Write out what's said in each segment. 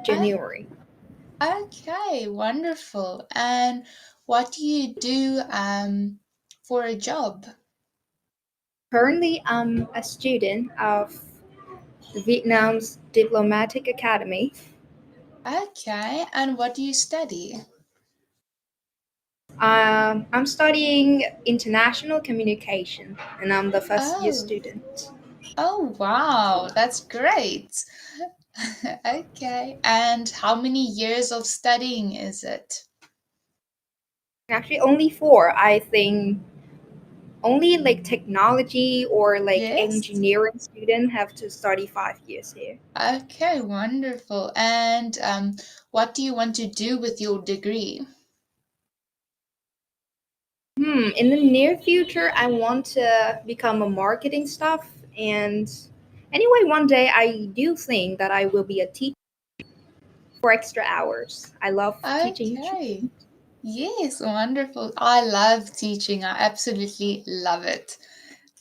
Ah, January. okay, wonderful. And what do you do for a job? Currently, I'm a student of the Vietnam's Diplomatic Academy. Okay, and what do you study? I'm studying international communication, and I'm the first year Oh, student. oh, wow, that's great. Okay, and how many years of studying is it? Actually, only four. I think only like technology or like Yes. engineering student have to study 5 years here. Okay, wonderful. And what do you want to do with your degree? In the near future, I want to become a marketing staff. And anyway, one day I do think that I will be a teacher for extra hours. I love teaching. Okay. Yes, wonderful. I love teaching. I absolutely love it.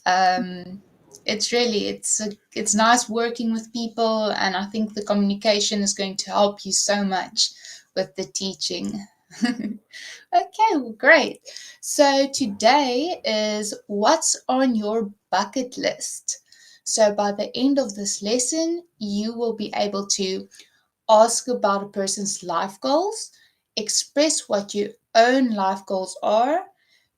Um, it's really it's nice working with people, and I think the communication is going to help you so much with the teaching. Okay, well, great. So today is what's on your bucket list. So by the end of this lesson, you will be able to ask about a person's life goals, express what your own life goals are,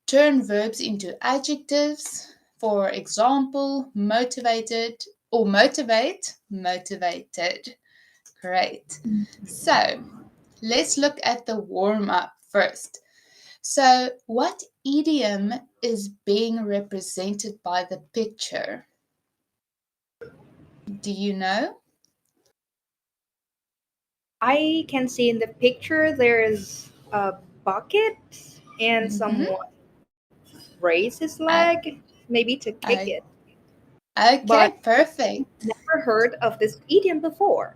turn verbs into adjectives. For example, motivated or motivate, motivated. Great. So let's look at the warm up first. So, what idiom is being represented by the picture? Do you know? I can see in the picture there's a bucket and Mm-hmm. someone raise his Uh, leg, maybe to kick uh, it. But okay, perfect. never heard of this idiom before.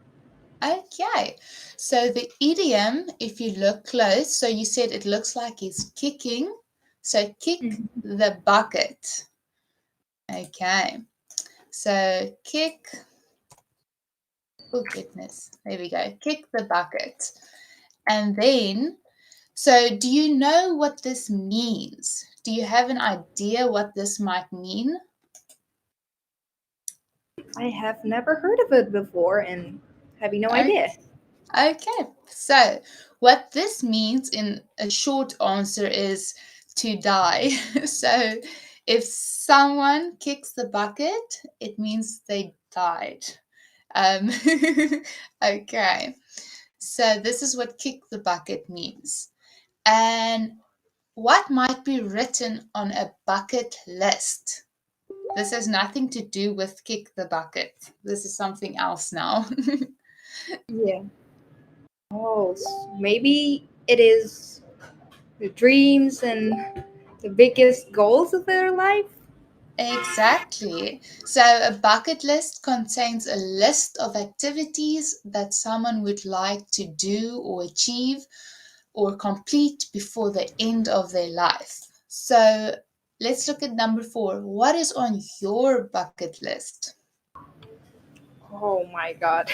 Okay, so the idiom, if you look close, so you said it looks like he's kicking. So kick Mhm. the bucket. Okay, so kick, oh goodness, there we go. Kick the bucket. And then, so do you know what this means? Do you have an idea what this might mean? I have never heard of it before and have no Okay, idea. okay. So what this means in a short answer is to die. So if someone kicks the bucket, it means they died. Um, okay. So this is what kick the bucket means. And what might be written on a bucket list? This has nothing to do with kick the bucket. This is something else now. Yeah. Oh, maybe it is the dreams and the biggest goals of their life. Exactly. So a bucket list contains a list of activities that someone would like to do or achieve or complete before the end of their life. So let's look at number 4. What is on your bucket list? Oh my god.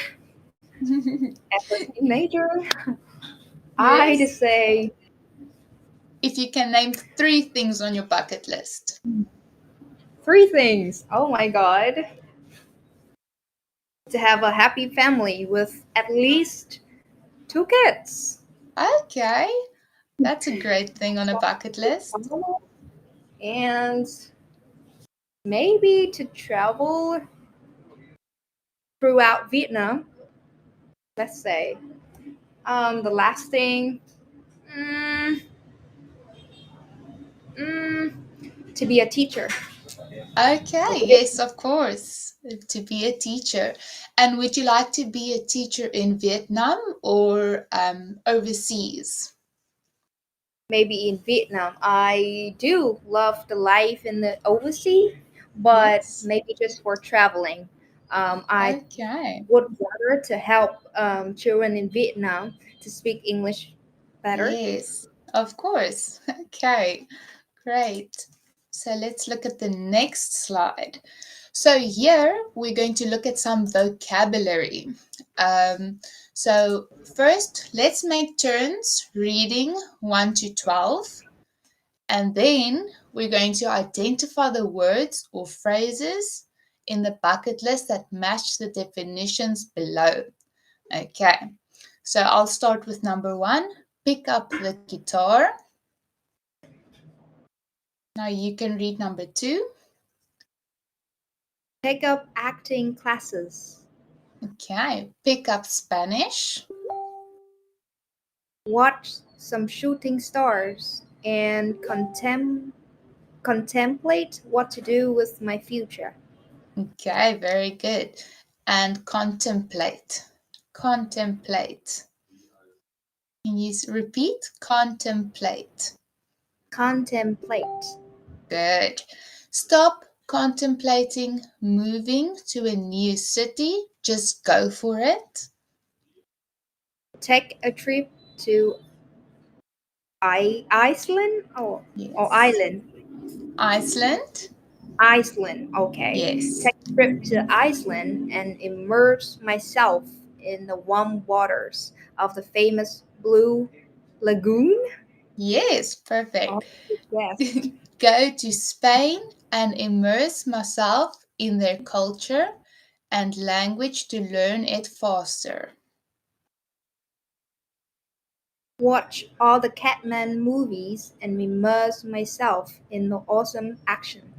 As a teenager, I'd Yes. say If you can name 3 things on your bucket list. three things. Oh my god. To have a happy family with at least two kids. Okay, that's a great thing on a bucket list. And maybe to travel throughout Vietnam. Let's say. The last thing, mm, mm, to be a teacher. Okay, yes, of course, to be a teacher. And would you like to be a teacher in Vietnam or overseas? Maybe in Vietnam. I do love the life in the overseas, but Yes. maybe just for traveling. I Okay. would rather to help children in Vietnam to speak English better. Yes, of course. Okay, great. So let's look at the next slide. So here we're going to look at some vocabulary. Um, So first, let's make turns reading 1 to 12, and then we're going to identify the words or phrases in the bucket list that match the definitions below. Okay, so I'll start with number 1, pick up the guitar. Now you can read number 2. Take up acting classes. Okay, pick up Spanish. Watch some shooting stars and contemplate what to do with my future. Okay, very good. And contemplate. Contemplate. Can you repeat? Contemplate. Contemplate. Good. Stop contemplating moving to a new city. Just go for it. Take a trip to Iceland or Yes. island. Iceland. Iceland, okay. Yes. Take a trip to Iceland and immerse myself in the warm waters of the famous Blue Lagoon. Yes, Oh, perfect. yes. Go to Spain and immerse myself in their culture and language to learn it faster. Watch all the Catman movies and immerse myself in the awesome action.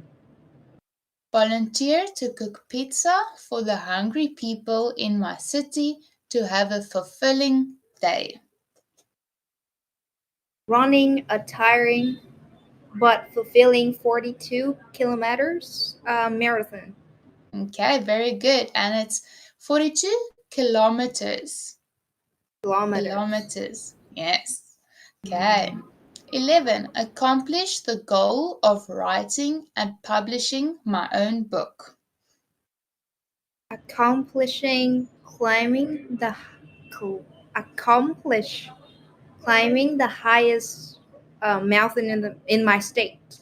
Volunteer to cook pizza for the hungry people in my city to have a fulfilling day. Running a tiring but fulfilling 42 kilometers marathon. Okay, very good. And it's 42 kilometers. Kilometers. Kilometers. Yes. Okay. 11. Accomplish the goal of writing and publishing my own book. Accomplishing climbing the accomplish climbing the highest mountain in my state.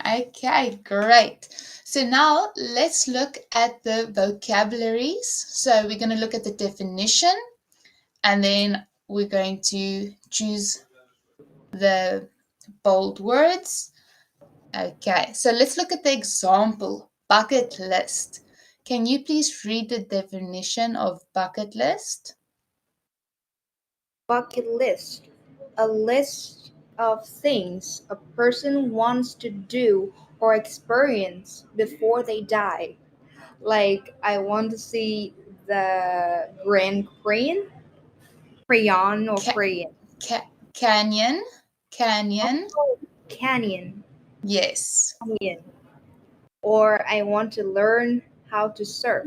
Okay, great. So now let's look at the vocabularies. So we're going to look at the definition, and then we're going to choose the bold words. Okay, so let's look at the example bucket list. Can you please read the definition of bucket list? Bucket list. A list of things a person wants to do or experience before they die. Like I want to see the Grand Crayon or Ca- Crayon. Canyon, canyon, Oh, Canyon. yes. Canyon. Or I want to learn how to surf.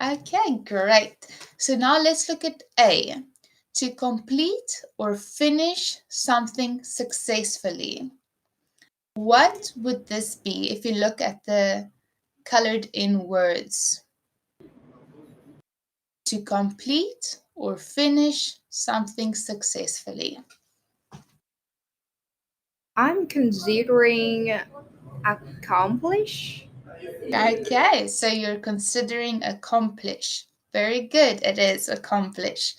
Okay, great. So now let's look at A. To complete or finish something successfully. What would this be if you look at the colored in words? To complete or finish something successfully. I'm considering accomplish. Okay, so you're considering accomplish. Very good, it is accomplish.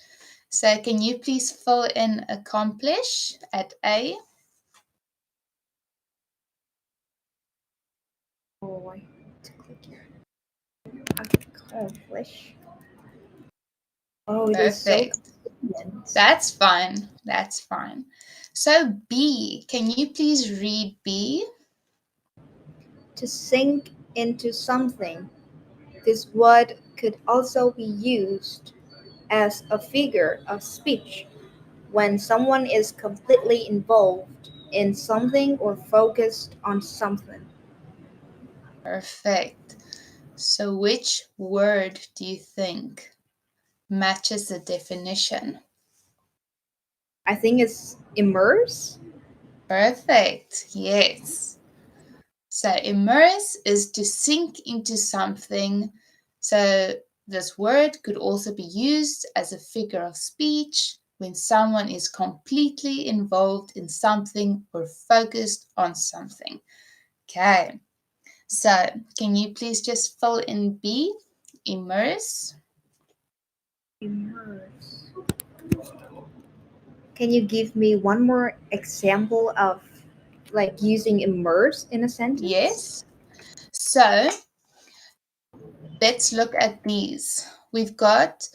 So can you please fill in accomplish at A? Oh, I have to click here. Accomplish. Oh, it is so Perfect. convenient. That's fine. That's fine. So B, can you please read B? To sink into something. This word could also be used as a figure of speech when someone is completely involved in something or focused on something. Perfect. So which word do you think matches the definition? I think it's immerse. Perfect. Yes. So immerse is to sink into something. So this word could also be used as a figure of speech when someone is completely involved in something or focused on something. Okay. So can you please just fill in B, immerse? Immerse. Can you give me one more example of like using immerse in a sentence? Yes. So let's look at these. We've got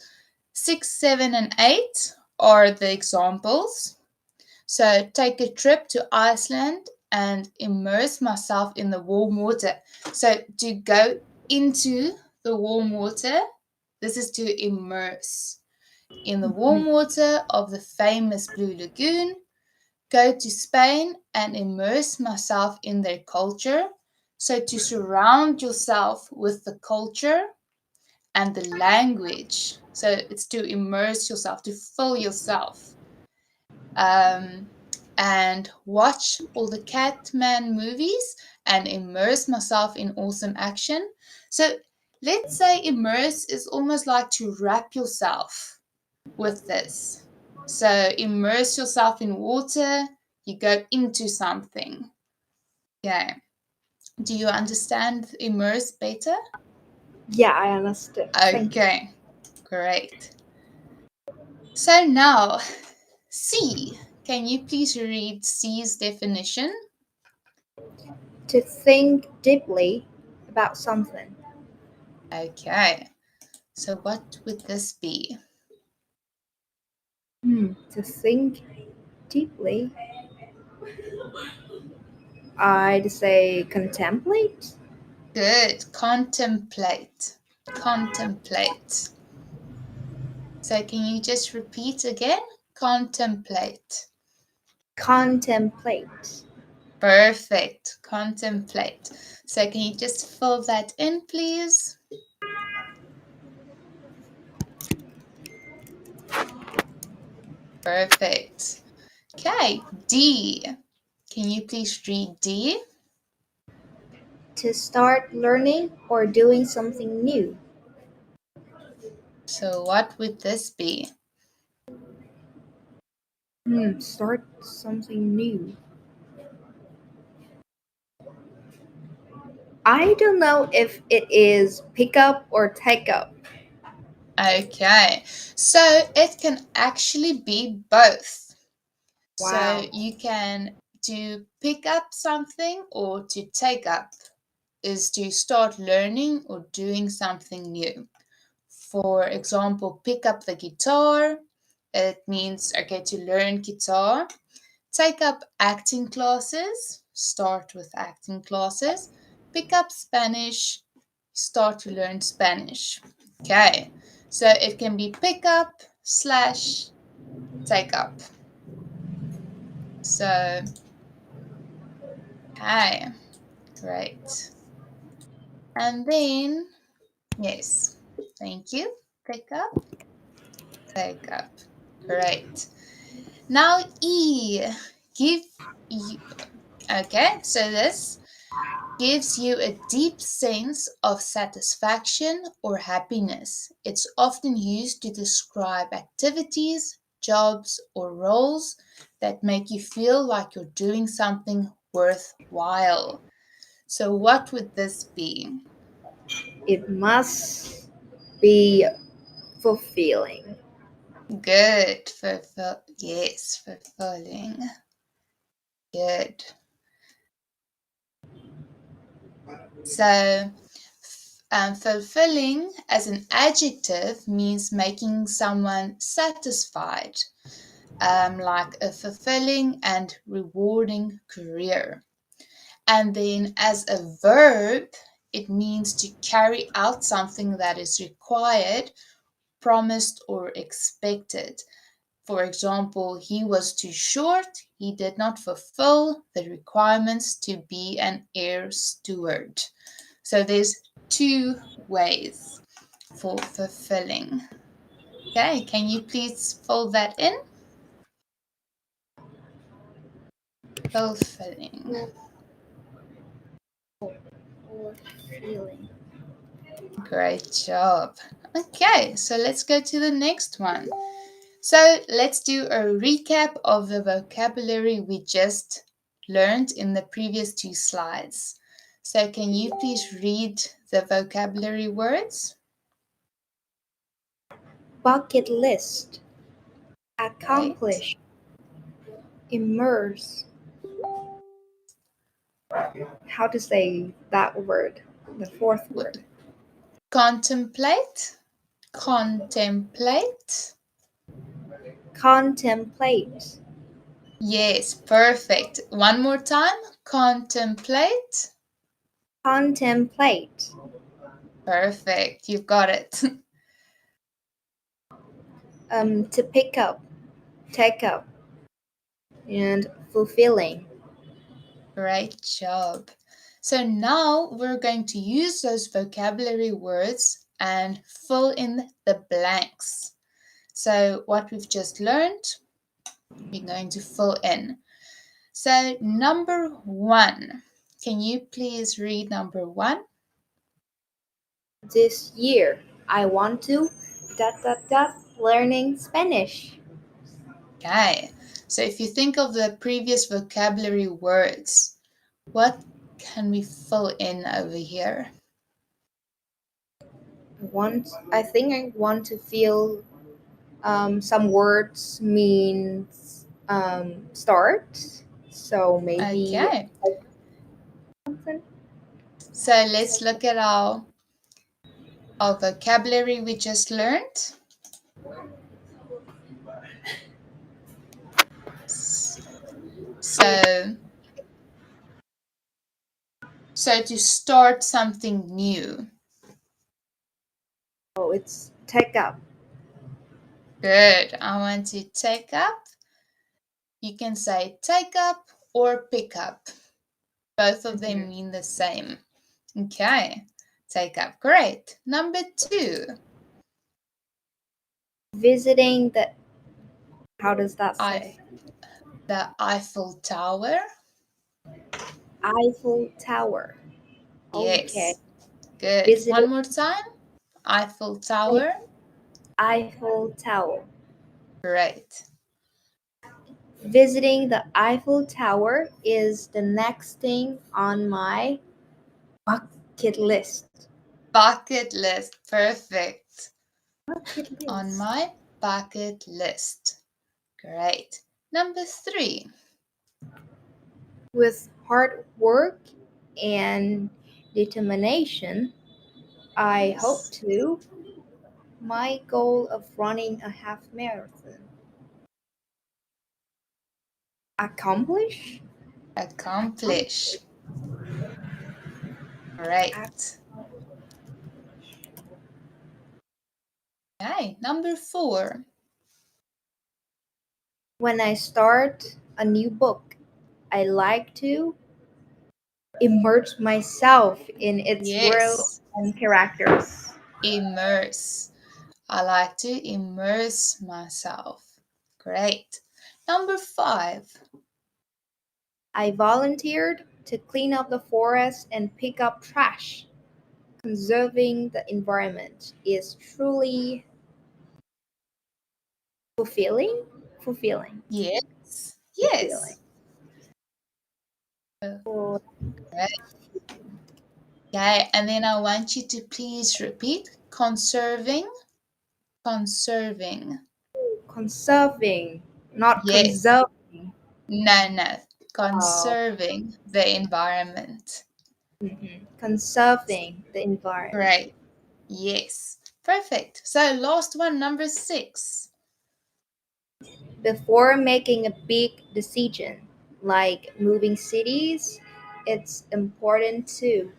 6, 7, and 8 are the examples. So take a trip to Iceland and immerse myself in the warm water. So to go into the warm water, this is to immerse in the warm water of the famous Blue Lagoon. Go to Spain and immerse myself in their culture. So to surround yourself with the culture and the language. So it's to immerse yourself, to fill yourself. Um, and watch all the Catman movies and immerse myself in awesome action. So let's say immerse is almost like to wrap yourself with this. So immerse yourself in water, you go into something. Okay. Do you understand immerse better? Yeah, I understood. Thank you. Okay, great. So now, C. Can you please read C's definition? To think deeply about something. Okay, so what would this be? To think deeply. I'd say contemplate. Good, contemplate. Contemplate. So can you just repeat again? Contemplate. Contemplate. Perfect, contemplate. So can you just fill that in, please? Perfect. Okay, D. Can you please read D? To start learning or doing something new. So what would this be? Start something new. I don't know if it is pick up or take up. Okay, so it can actually be both. So Wow. you can to pick up something or to take up is to start learning or doing something new. For example, pick up the guitar. It means, okay, to learn guitar. Take up acting classes. Start with acting classes. Pick up Spanish. Start to learn Spanish. Okay, so it can be pick up slash take up. So, okay, great. And then, yes, thank you. Pick up, take up. Great. Now E, give you, okay, so this gives you a deep sense of satisfaction or happiness. It's often used to describe activities, jobs, or roles that make you feel like you're doing something worthwhile. So, what would this be? It must be fulfilling. Good. Fulfill. Yes, fulfilling. Good. So, fulfilling as an adjective means making someone satisfied, like a fulfilling and rewarding career. And then as a verb, it means to carry out something that is required, promised, or expected. For example, he was too short, he did not fulfill the requirements to be an air steward. So there's two ways for fulfilling. Okay, can you please fill that in? Fulfilling. Fulfilling. Great job. Okay, so let's go to the next one. So let's do a recap of the vocabulary we just learned in the previous two slides. So can you please read the vocabulary words? bucket list, Great. accomplish, immerse. How to say that word? The fourth word. Contemplate. Contemplate. Contemplate, Yes, perfect. One more time. Contemplate. contemplate, Perfect. You've got it. to pick up, take up, and fulfilling. Great job. So now we're going to use those vocabulary words and fill in the blanks. So what we've just learned, we're going to fill in. So number 1, can you please read number 1? This year, I want to learning Spanish. Okay. So if you think of the previous vocabulary words, what can we fill in over here? I want to feel some words means start. So maybe Okay. something. So let's look at our vocabulary we just learned. So, so to start something new. Oh, it's take up. Good. I want to take up. You can say take up or pick up. Both of them Mhm. mean the same. Okay. Take up. Great. Number 2. Visiting the. How does that I, say? the Eiffel Tower. Eiffel Tower. Okay. Yes. Good. Visiting One more time. Eiffel Tower. Eiffel Tower. Great. Visiting the Eiffel Tower is the next thing on my bucket list. Bucket list. Perfect. Bucket On list. my bucket list. Great. Number 3. With hard work and determination, I hope Yes. to my goal of running a half marathon. Accomplish? Accomplish. Accomplish. Great. Okay. Number 4. When I start a new book, I like to immerse myself in its world Yes. and characters. Immerse. I like to immerse myself. Great. Number 5. I volunteered to clean up the forest and pick up trash. Conserving the environment is truly fulfilling. Fulfilling. Yes. Fulfilling. Yes. Great. Okay. And then I want you to please repeat conserving. Conserving. Conserving, not Yes. conserving. No, no. Uh, Conserving the environment. Conserving the environment. Great. Yes. Perfect. So last one, number 6. Before making a big decision, like moving cities, it's important to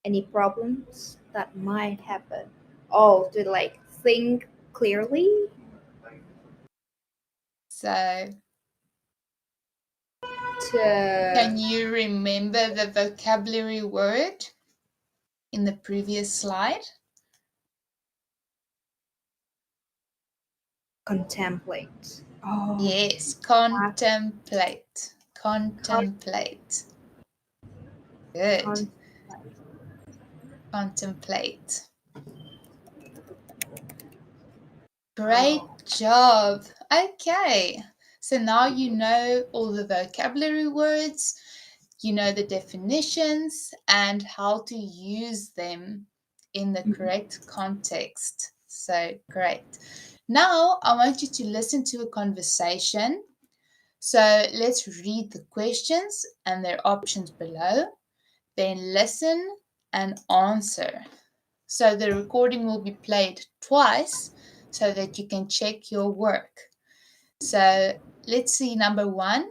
any problems that might happen. Oh, to like think clearly, So to can you remember the vocabulary word in the previous slide? contemplate. Oh, Yes. that Contemplate. con- Contemplate. Good. con- Contemplate. Great job. Okay. So now you know all the vocabulary words, you know the definitions and how to use them in the correct context. So great. Now I want you to listen to a conversation. So let's read the questions and their options below, then listen and answer. So the recording will be played twice so that you can check your work. So let's see number one.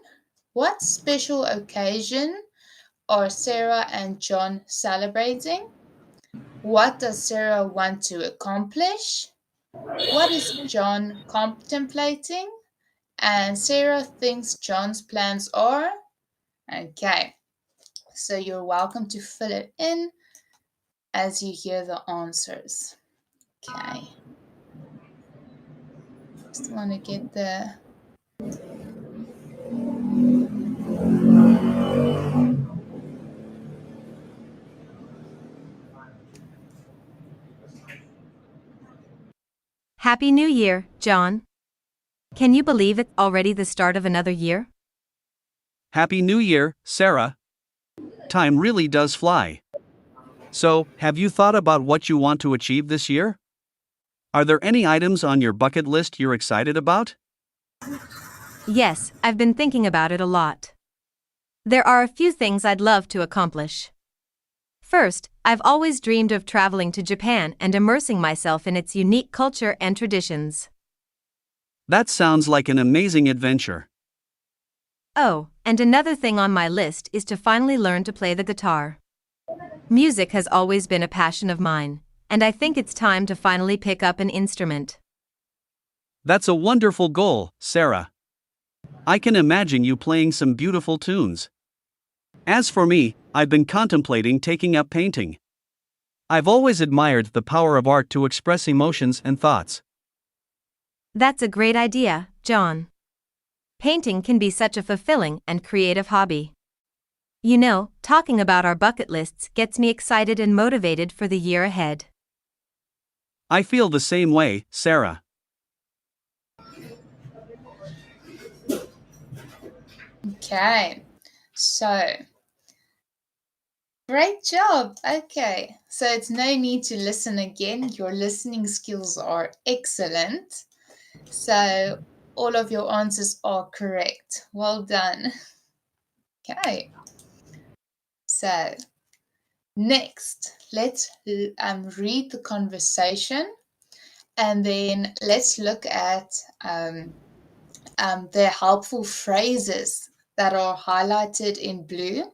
What special occasion are Sarah and John celebrating? What does Sarah want to accomplish? What is John contemplating? And Sarah thinks John's plans are. Okay, so you're welcome to fill it in as you hear the answers. Okay, just want to get the. Happy New Year, John. Can you believe it's already the start of another year? Happy New Year, Sarah. Time really does fly. So, have you thought about what you want to achieve this year? Are there any items on your bucket list you're excited about? Yes, I've been thinking about it a lot. There are a few things I'd love to accomplish. First, I've always dreamed of traveling to Japan and immersing myself in its unique culture and traditions. That sounds like an amazing adventure. Oh, and another thing on my list is to finally learn to play the guitar. Music has always been a passion of mine, and I think it's time to finally pick up an instrument. That's a wonderful goal, Sarah. I can imagine you playing some beautiful tunes. As for me, I've been contemplating taking up painting. I've always admired the power of art to express emotions and thoughts. That's a great idea, John. Painting can be such a fulfilling and creative hobby. You know, talking about our bucket lists gets me excited and motivated for the year ahead. I feel the same way, Sarah. Okay, so great job. Okay, so it's no need to listen again. Your listening skills are excellent. So all of your answers are correct. Well done. Okay, so next, let's read the conversation and then let's look at the helpful phrases that are highlighted in blue.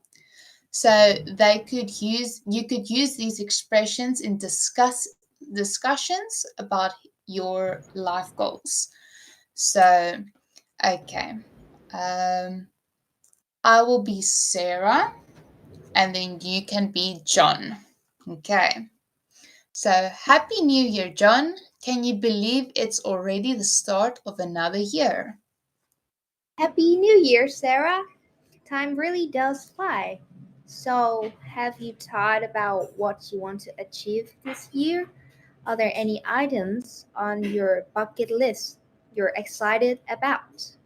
So you could use these expressions in discussions about your life goals. So, okay, I will be Sarah, and then you can be John. Okay. So, Happy New Year, John. Can you believe it's already the start of another year? Happy New Year, Sarah. Time really does fly. So, have you thought about what you want to achieve this year? Are there any items on your bucket list you're excited about?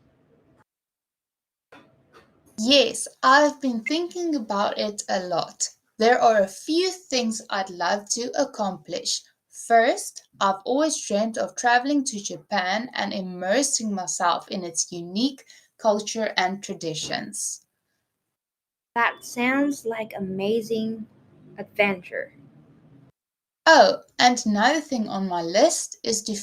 Yes, I've been thinking about it a lot. There are a few things I'd love to accomplish. First, I've always dreamt of traveling to Japan and immersing myself in its unique culture and traditions. That sounds like amazing adventure. Oh, and another thing on my list is to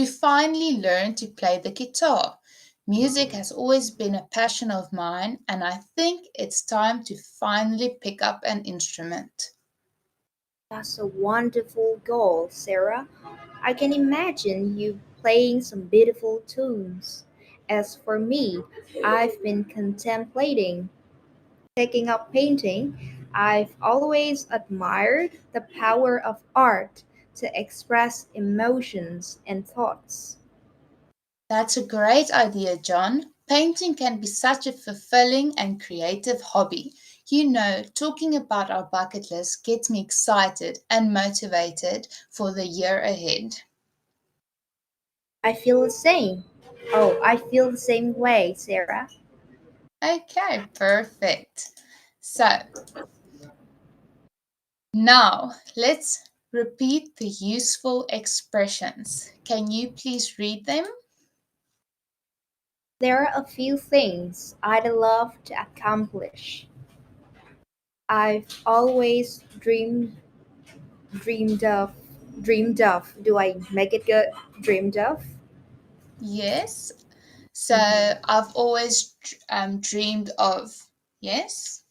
finally learn to play the guitar. Music has always been a passion of mine, and I think it's time to finally pick up an instrument. That's a wonderful goal, Sarah. I can imagine you playing some beautiful tunes. As for me, I've been contemplating taking up painting. I've always admired the power of art to express emotions and thoughts. That's a great idea, John. Painting can be such a fulfilling and creative hobby. You know, talking about our bucket list gets me excited and motivated for the year ahead. I feel the same. Oh, I feel the same way, Sarah. Okay, perfect. So now let's repeat the useful expressions. Can you please read them? There are a few things I'd love to accomplish. I've always dreamed of dreamed of. Do I make it good? Dreamed of? Yes. So Mhm. I've always dreamed of. Yes.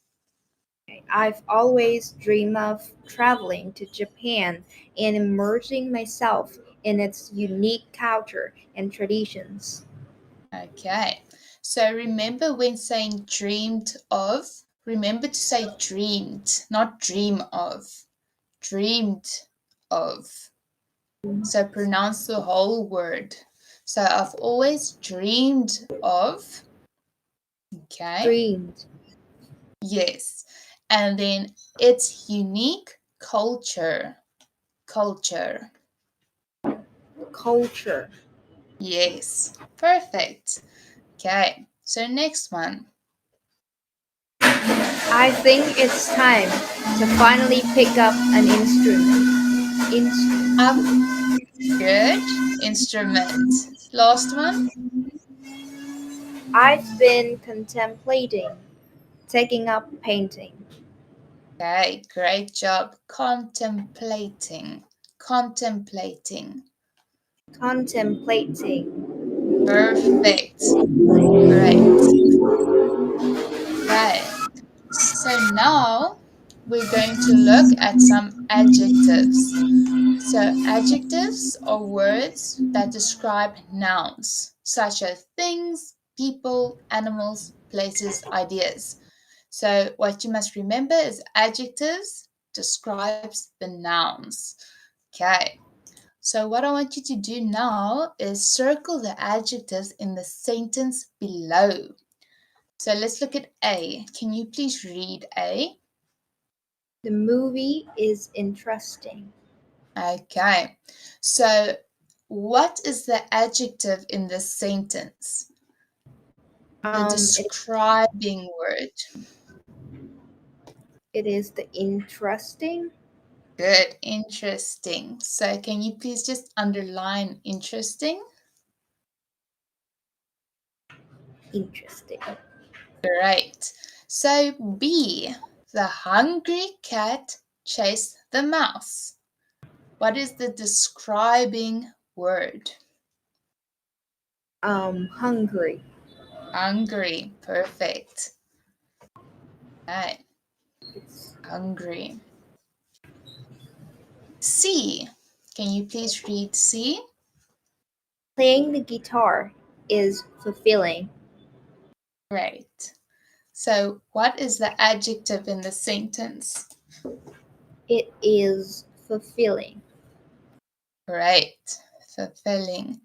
I've always dreamed of traveling to Japan and immersing myself in its unique culture and traditions. Okay. So remember when saying dreamed of, remember to say dreamed, not dream of. Dreamed of. So pronounce the whole word. So I've always dreamed of. Okay. Dreamed Yes. And then its unique culture. Culture. culture. Yes. Perfect. Okay. So next one. I think it's time to finally pick up an instrument. I've good. Instrument. Last one. I've been contemplating taking up painting. Okay. Great job. Contemplating. Contemplating. Contemplating. Perfect. Great. Okay. So now we're going to look at some adjectives. So adjectives are words that describe nouns, such as things, people, animals, places, ideas. So what you must remember is adjectives describes the nouns. Okay. So what I want you to do now is circle the adjectives in the sentence below. So let's look at A. Can you please read A? The movie is interesting. Okay. So what is the adjective in this sentence? The It, describing word. it is the interesting. Good. Interesting. So can you please just underline interesting? Interesting. Great. So B. The hungry cat chased the mouse. What is the describing word? Hungry. Hungry. Perfect. Right. It's Hungry. C. Can you please read C? playing the guitar is fulfilling. Great. So, what is the adjective in the sentence? It is fulfilling. Great. Fulfilling.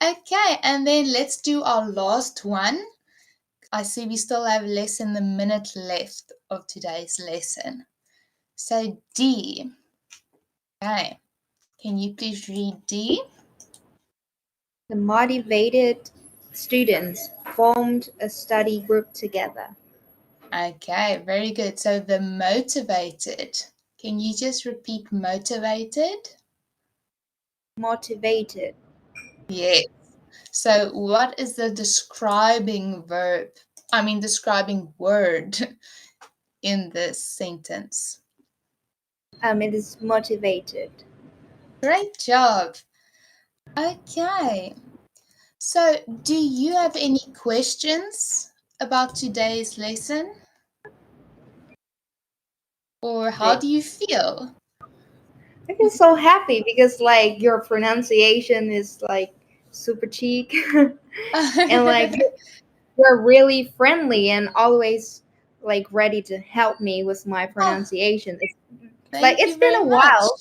Okay, and then let's do our last one. I see we still have less than a minute left of today's lesson. So, D. Okay. Can you please read D? The motivated students formed a study group together. Okay, very good. So, the motivated. Can you just repeat motivated? Motivated. Yes. So, what is the describing verb? I mean, describing word in this sentence? It is motivated. Great job. Okay. So, do you have any questions about today's lesson? Or how I do you feel? feel so happy because like your pronunciation is like super cheek and like you're really friendly and always like ready to help me with my Oh, pronunciation. It's like thank it's you been very a much. while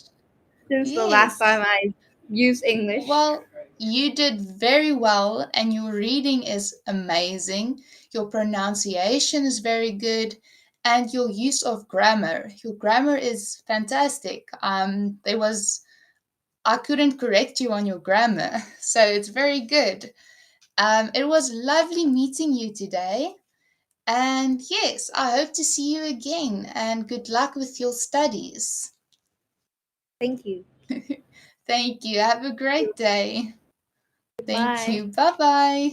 since the last Yes. time I used English. Well, you did very well, and your reading is amazing. Your pronunciation is very good, and your use of grammar. Your grammar is fantastic. There was I couldn't correct you on your grammar, so it's very good. It was lovely meeting you today, and yes, I hope to see you again. And good luck with your studies. Thank you. Thank you. Have a great day. Thank Bye. you. Bye bye.